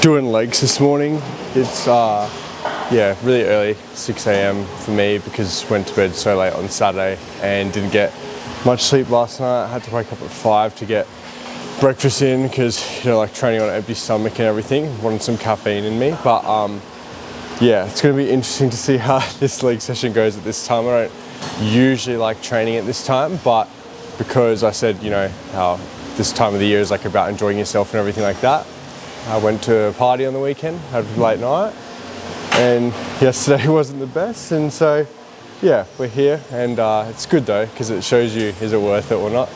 Doing legs this morning. It's yeah, really early, 6 a.m. for me because went to bed so late on Saturday and didn't get much sleep last night. I had to wake up at 5 to get breakfast in because, you know, like training on an empty stomach and everything, wanted some caffeine in me. But yeah, it's going to be interesting to see how this leg session goes at this time. I don't usually like training at this time, but because I said, you know, how this time of the year is like about enjoying yourself and everything like that, I went to a party on the weekend, had a late night, and yesterday wasn't the best, and so yeah, we're here, and it's good though because it shows you is it worth it or not.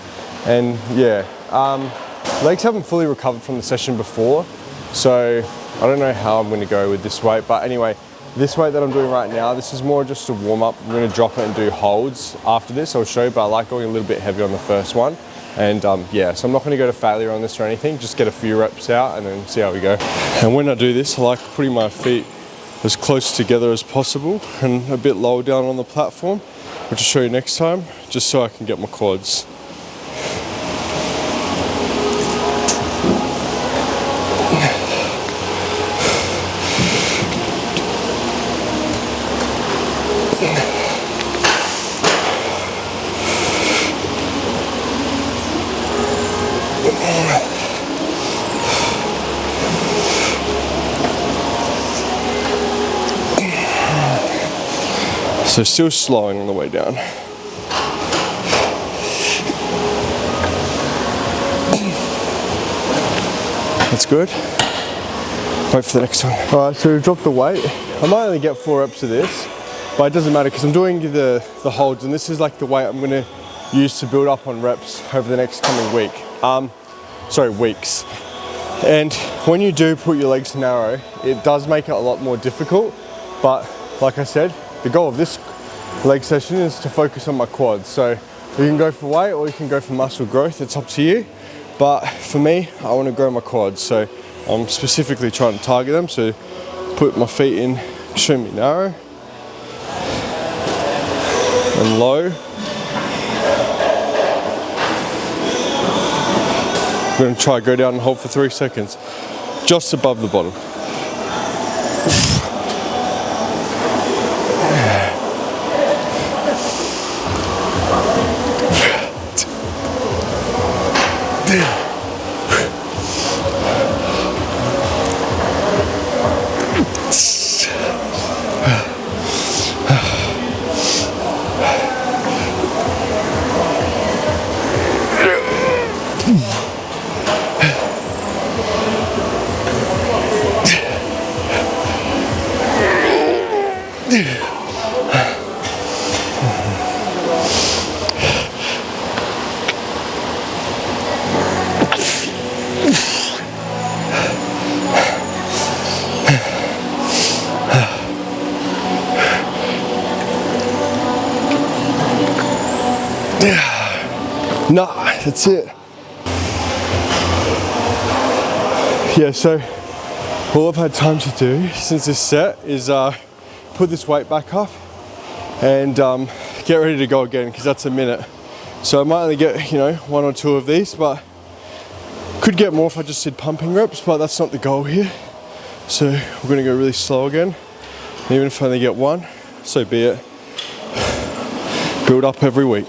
And yeah, legs haven't fully recovered from the session before, so I don't know how I'm going to go with this weight, but anyway, this weight that I'm doing right now, this is more just a warm up. I'm going to drop it and do holds after this, I'll show you, but I like going a little bit heavier on the first one. And yeah, so I'm not going to go to failure on this or anything, just get a few reps out and then see how we go. And when I do this, I like putting my feet as close together as possible and a bit lower down on the platform, which I'll show you next time, just so I can get my quads. So still slowing on the way down. That's good. Wait for the next one. All right, so drop the weight. I might only get 4 reps of this, but it doesn't matter because I'm doing the holds, and this is like the weight I'm gonna use to build up on reps over the next coming week. Weeks. And when you do put your legs narrow, it does make it a lot more difficult, but like I said, the goal of this leg session is to focus on my quads. So you can go for weight or you can go for muscle growth, it's up to you. But for me, I want to grow my quads, so I'm specifically trying to target them. So put my feet in extremely narrow and low. I'm going to try go down and hold for 3 seconds, just above the bottom. Nah, that's it. Yeah, so all I've had time to do since this set is put this weight back up and get ready to go again, because that's a minute. So I might only get, you know, 1 or 2 of these, but could get more if I just did pumping reps, but that's not the goal here. So we're gonna go really slow again. And even if I only get 1, so be it. Build up every week.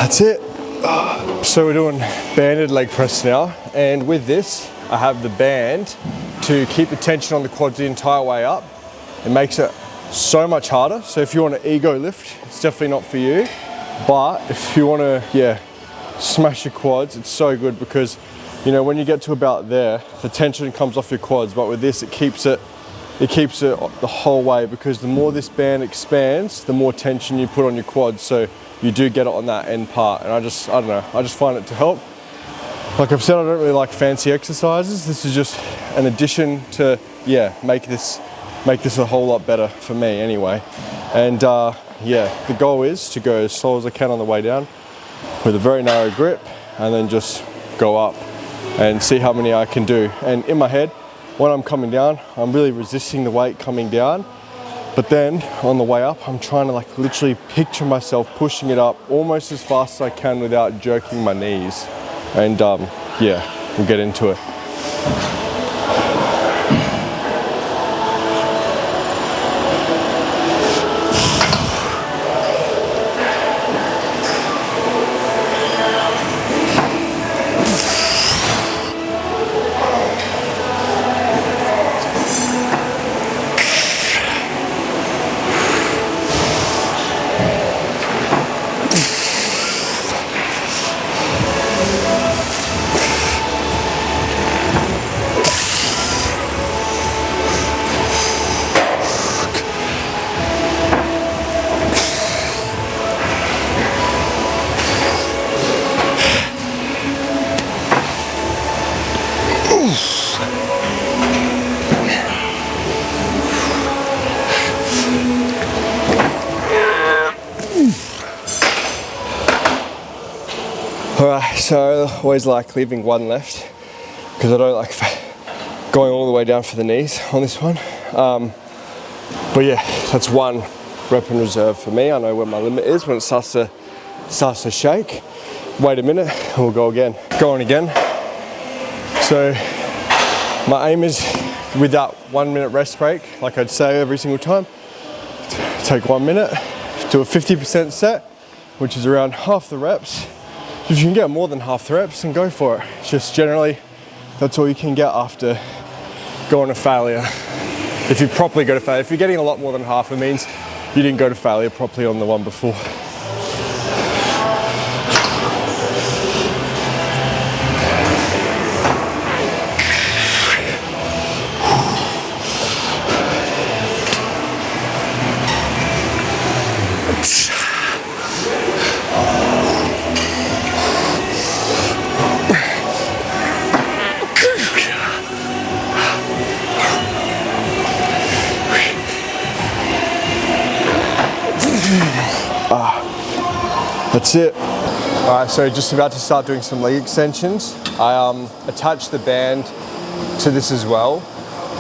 That's it. So we're doing banded leg press now, and with this I have the band to keep the tension on the quads the entire way up. It makes it so much harder. So if you want an ego lift, it's definitely not for you, but if you want to, yeah, smash your quads, it's so good because, you know, when you get to about there, the tension comes off your quads, but with this it keeps it the whole way, because the more this band expands, the more tension you put on your quads, so you do get it on that end part. And I don't know, I just find it to help. like I've said, I don't really like fancy exercises. This is just an addition to, yeah, make this a whole lot better for me anyway. And yeah, the goal is to go as slow as I can on the way down with a very narrow grip, and then just go up and see how many I can do. And in my head, when I'm coming down, I'm really resisting the weight coming down. But then on the way up, I'm trying to like literally picture myself pushing it up almost as fast as I can without jerking my knees. And yeah, we'll get into it. Alright, so I always like leaving one left because I don't like going all the way down for the knees on this one. But yeah, that's one rep in reserve for me. I know where my limit is when it starts to shake. Wait a minute and we'll go again. Going again. So my aim is with that 1 minute rest break, like I'd say every single time, take 1 minute, do a 50% set, which is around half the reps. If you can get more than half the reps, then go for it. It's just generally, that's all you can get after going to failure. If you properly go to failure, if you're getting a lot more than half, it means you didn't go to failure properly on the one before. That's it. Alright, so just about to start doing some leg extensions. I attached the band to this as well.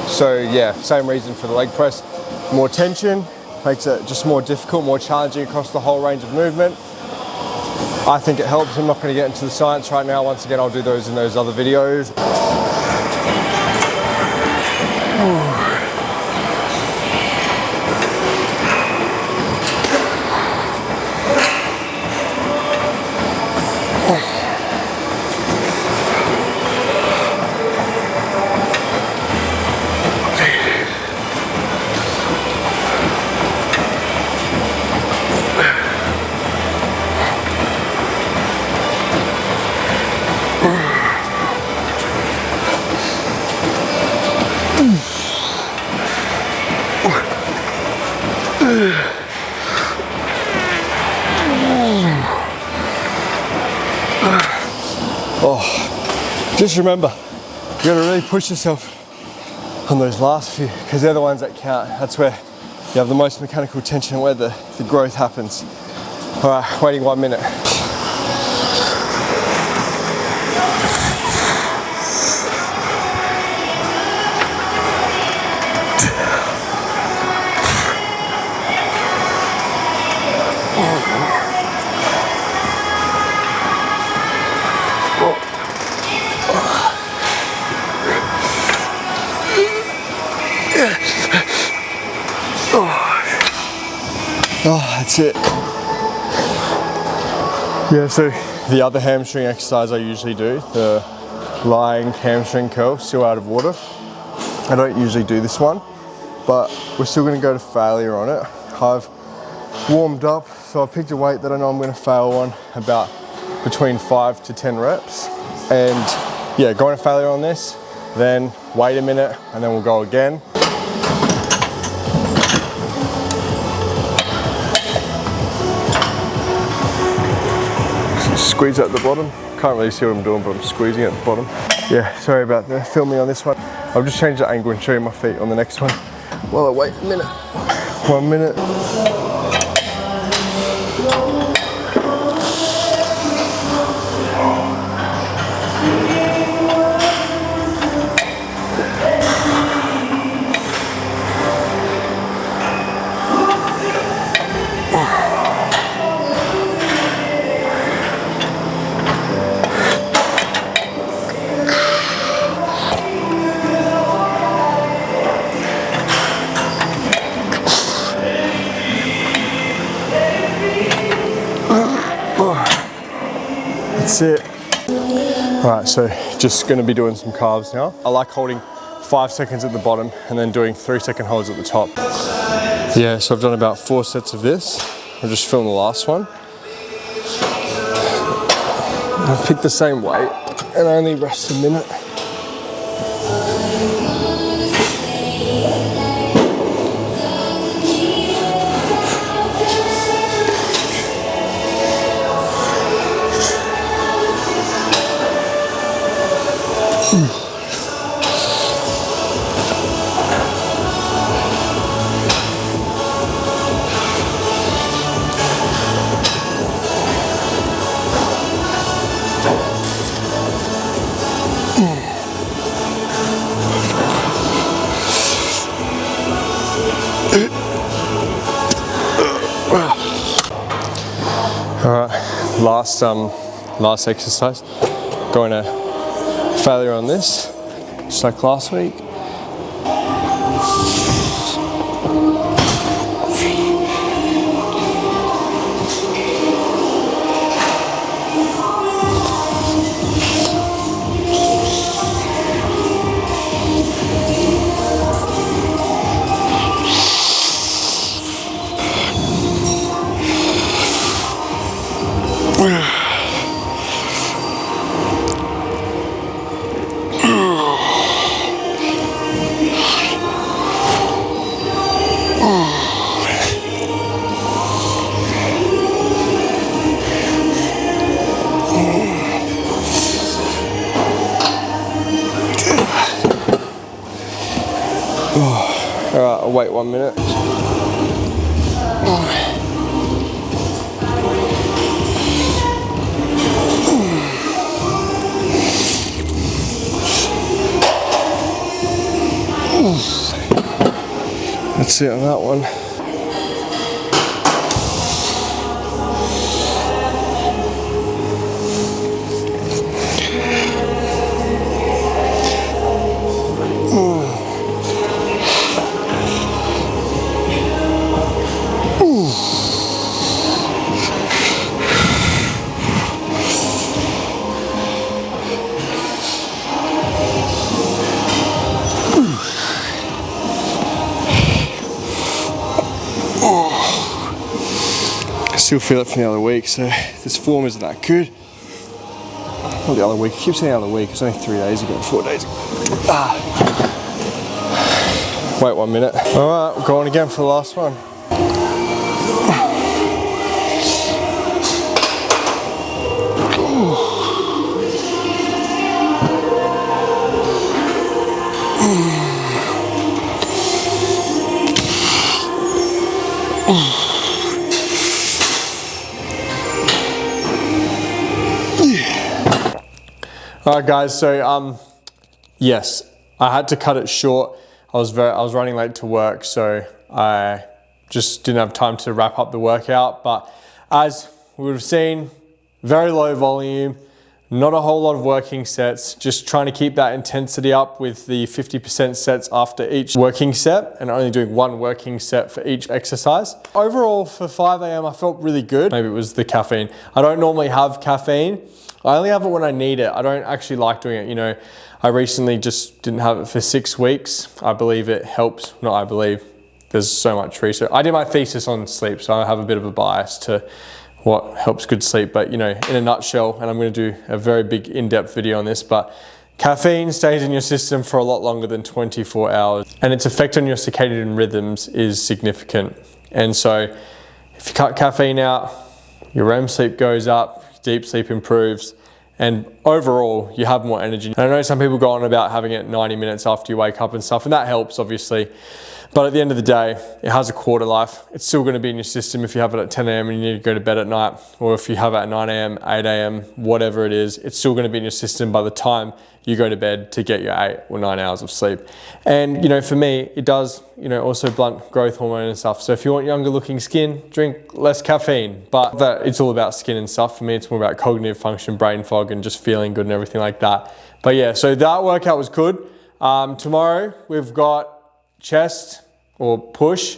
So yeah, same reason for the leg press. More tension, makes it just more difficult, more challenging across the whole range of movement. I think it helps. I'm not going to get into the science right now. Once again, I'll do those in those other videos. Oh, just remember, you gotta really push yourself on those last few, because they're the ones that count. That's where you have the most mechanical tension, where the growth happens. All right, waiting 1 minute. Oh, that's it. Yeah, so the other hamstring exercise I usually do, the lying hamstring curl, still out of water. I don't usually do this one, but we're still gonna go to failure on it. I've warmed up, so I picked a weight that I know I'm gonna fail on, about between 5 to 10 reps. And yeah, going to failure on this, then wait a minute, and then we'll go again. Squeeze at the bottom, Can't really see what I'm doing, but I'm squeezing at the bottom. Yeah, sorry about the filming on this one. I'll just change the angle and show you my feet on the next one. While I wait a minute. 1 minute. That's it. Alright, so just gonna be doing some calves now. I like holding 5 seconds at the bottom and then doing 3-second holds at the top. Yeah, so I've done about 4 sets of this. I'll just film the last one. I've picked the same weight and I only rest a minute. Alright, last exercise. Going to failure on this, just like last week. Alright, I'll wait 1 minute. That's it on that one. Still feel it from the other week, so this form isn't that good. Not the other week, I keep saying the other week, it's only 3 days ago, 4 days ago. Wait 1 minute. Alright, we're going again for the last one. Alright guys, so yes, I had to cut it short. I was running late to work, so I just didn't have time to wrap up the workout. But as we would have seen, very low volume, not a whole lot of working sets, just trying to keep that intensity up with the 50% sets after each working set and only doing 1 working set for each exercise. Overall for 5 AM, I felt really good. Maybe it was the caffeine. I don't normally have caffeine. I only have it when I need it. I don't actually like doing it. You know, I recently just didn't have it for 6 weeks. I believe it helps. Not I believe. There's so much research. I did my thesis on sleep, so I have a bit of a bias to what helps good sleep. But you know, in a nutshell, and I'm going to do a very big in-depth video on this, but caffeine stays in your system for a lot longer than 24 hours. And its effect on your circadian rhythms is significant. And so if you cut caffeine out, your REM sleep goes up, deep sleep improves, and overall you have more energy. And I know some people go on about having it 90 minutes after you wake up and stuff, and that helps obviously. But at the end of the day, it has a quarter life. It's still going to be in your system if you have it at 10 a.m. and you need to go to bed at night, or if you have it at 9 a.m., 8 a.m., whatever it is, it's still going to be in your system by the time you go to bed to get your 8 or 9 hours of sleep. And, you know, for me, it does, you know, also blunt growth hormone and stuff. So if you want younger looking skin, drink less caffeine. But it's all about skin and stuff. For me, it's more about cognitive function, brain fog, and just feeling good and everything like that. But yeah, so that workout was good. Tomorrow, we've got chest or push,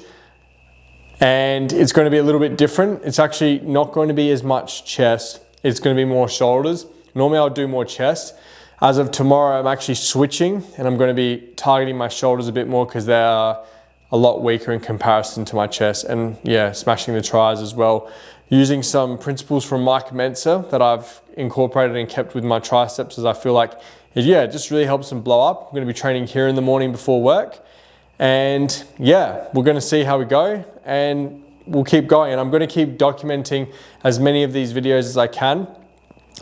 and it's going to be a little bit different. It's actually not going to be as much chest. It's going to be more shoulders. Normally I'll do more chest. As of tomorrow, I'm actually switching, and I'm going to be targeting my shoulders a bit more because they are a lot weaker in comparison to my chest, and yeah, smashing the tries as well. Using some principles from Mike Mensa that I've incorporated and kept with my triceps, as I feel like it just really helps them blow up. I'm going to be training here in the morning before work. And yeah, we're going to see how we go, and we'll keep going. And I'm going to keep documenting as many of these videos as I can.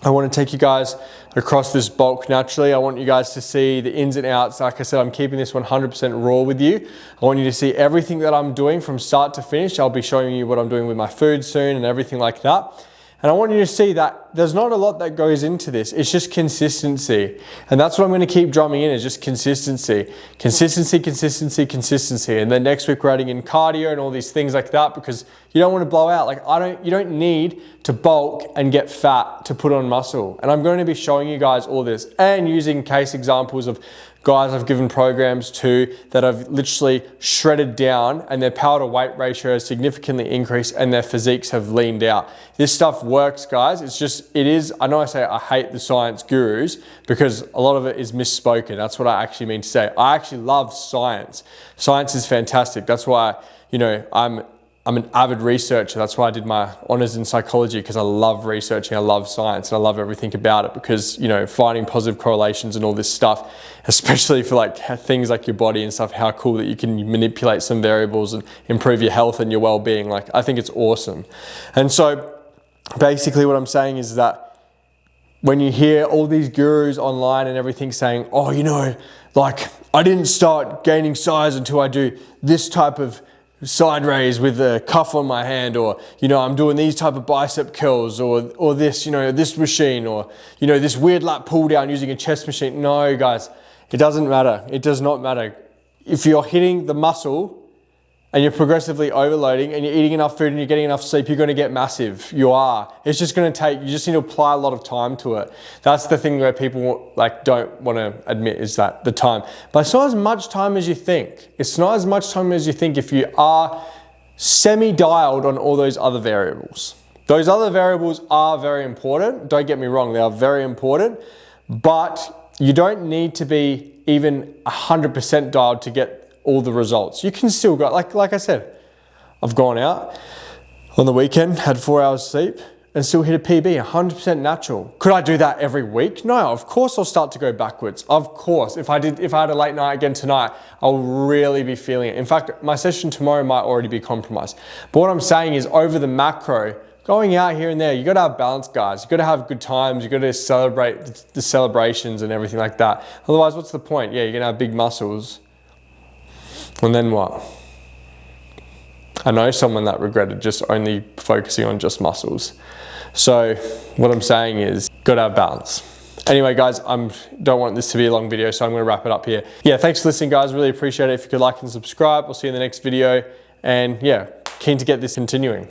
I want to take you guys across this bulk naturally. I want you guys to see the ins and outs. Like I said, I'm keeping this 100% raw with you. I want you to see everything that I'm doing from start to finish. I'll be showing you what I'm doing with my food soon and everything like that. And I want you to see that there's not a lot that goes into this. It's just consistency. And that's what I'm going to keep drumming in, is just consistency. Consistency, consistency, consistency. And then next week we're adding in cardio and all these things like that, because you don't want to blow out. Like you don't need to bulk and get fat to put on muscle. And I'm going to be showing you guys all this and using case examples of guys I've given programs to that have literally shredded down, and their power to weight ratio has significantly increased and their physiques have leaned out. This stuff works, guys. I know I say I hate the science gurus because a lot of it is misspoken. That's what I actually mean to say. I actually love science. Science is fantastic. That's why, you know, I'm an avid researcher. That's why I did my honors in psychology, because I love researching, I love science, and I love everything about it, because, you know, finding positive correlations and all this stuff, especially for like things like your body and stuff, how cool that you can manipulate some variables and improve your health and your well-being. Like, I think it's awesome. And so basically what I'm saying is that when you hear all these gurus online and everything saying, oh, you know, like I didn't start gaining size until I do this type of side raise with a cuff on my hand, or, you know, I'm doing these type of bicep curls, or this, you know, this machine, or, you know, this weird lat pull down using a chest machine. No, guys, it doesn't matter. It does not matter. If you're hitting the muscle and you're progressively overloading and you're eating enough food and you're getting enough sleep, you're going to get massive. You are. It's just going to take, you just need to apply a lot of time to it. That's the thing where people like don't want to admit, is that the time. But it's not as much time as you think. It's not as much time as you think if you are semi-dialed on all those other variables. Those other variables are very important. Don't get me wrong, they are very important, but you don't need to be even 100% dialed to get all the results. You can still go, like I said, I've gone out on the weekend, had 4 hours sleep, and still hit a PB, 100% natural. Could I do that every week? No, of course I'll start to go backwards. Of course, if I had a late night again tonight, I'll really be feeling it. In fact, my session tomorrow might already be compromised. But what I'm saying is, over the macro, going out here and there, you gotta have balance, guys. You gotta have good times, you gotta celebrate the celebrations and everything like that. Otherwise, what's the point? Yeah, you're gonna have big muscles, and then what? I know someone that regretted just only focusing on just muscles. So what I'm saying is, gotta have balance. Anyway, guys, I don't want this to be a long video, so I'm gonna wrap it up here. Yeah, thanks for listening, guys. Really appreciate it. If you could like and subscribe, we'll see you in the next video. And yeah, keen to get this continuing.